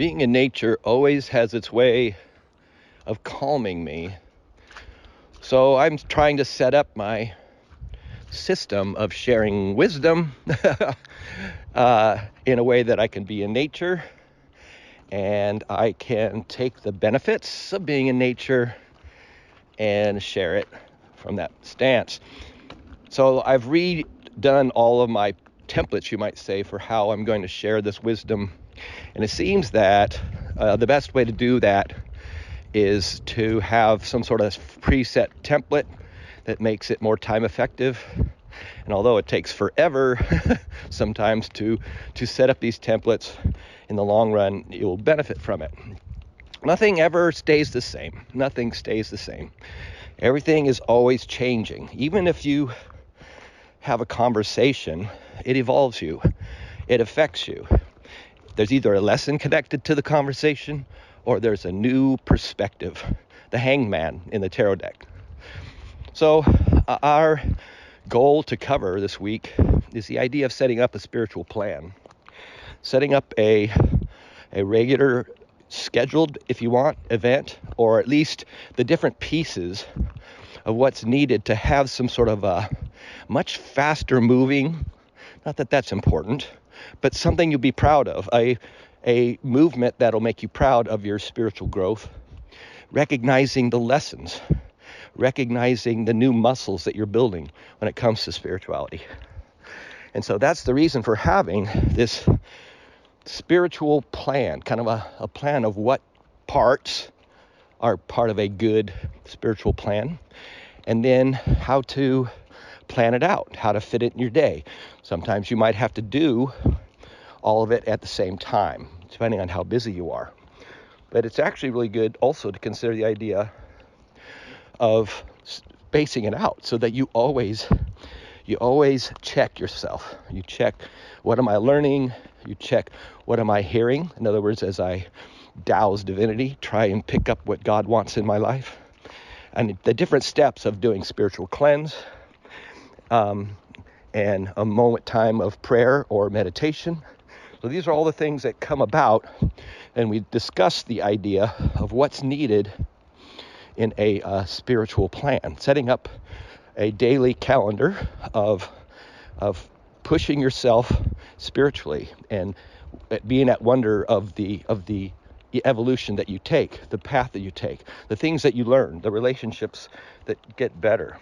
being in nature always has its way of calming me. So I'm trying to set up my system of sharing wisdom in a way that I can be in nature and I can take the benefits of being in nature and share it from that stance. So I've redone all of my templates, you might say, for how I'm going to share this wisdom. And it seems that the best way to do that is to have some sort of preset template that makes it more time effective. And although it takes forever sometimes to set up these templates, in the long run, you'll benefit from it. Nothing ever stays the same. Nothing stays the same. Everything is always changing. Even if you have a conversation, it evolves you. It affects you. There's either a lesson connected to the conversation or there's a new perspective, the hangman in the tarot deck. So our goal to cover this week is the idea of setting up a spiritual plan, setting up a regular scheduled, if you want, event, or at least the different pieces of what's needed to have some sort of a much faster moving, not that that's important, but something you'll be proud of, a movement that'll make you proud of your spiritual growth, recognizing the lessons, recognizing the new muscles that you're building when it comes to spirituality. And so that's the reason for having this spiritual plan, kind of a plan of what parts are part of a good spiritual plan, and then how to plan it out, how to fit it in your day. Sometimes you might have to do all of it at the same time, depending on how busy you are. But it's actually really good also to consider the idea of spacing it out so that you always check yourself. You check, what am I learning? You check, what am I hearing? In other words, as I douse divinity, try and pick up what God wants in my life. And the different steps of doing spiritual cleanse, and a moment time of prayer or meditation. So these are all the things that come about, and we discuss the idea of what's needed in a spiritual plan, setting up a daily calendar of pushing yourself spiritually and being at wonder of the evolution that you take, the path that you take, the things that you learn, the relationships that get better.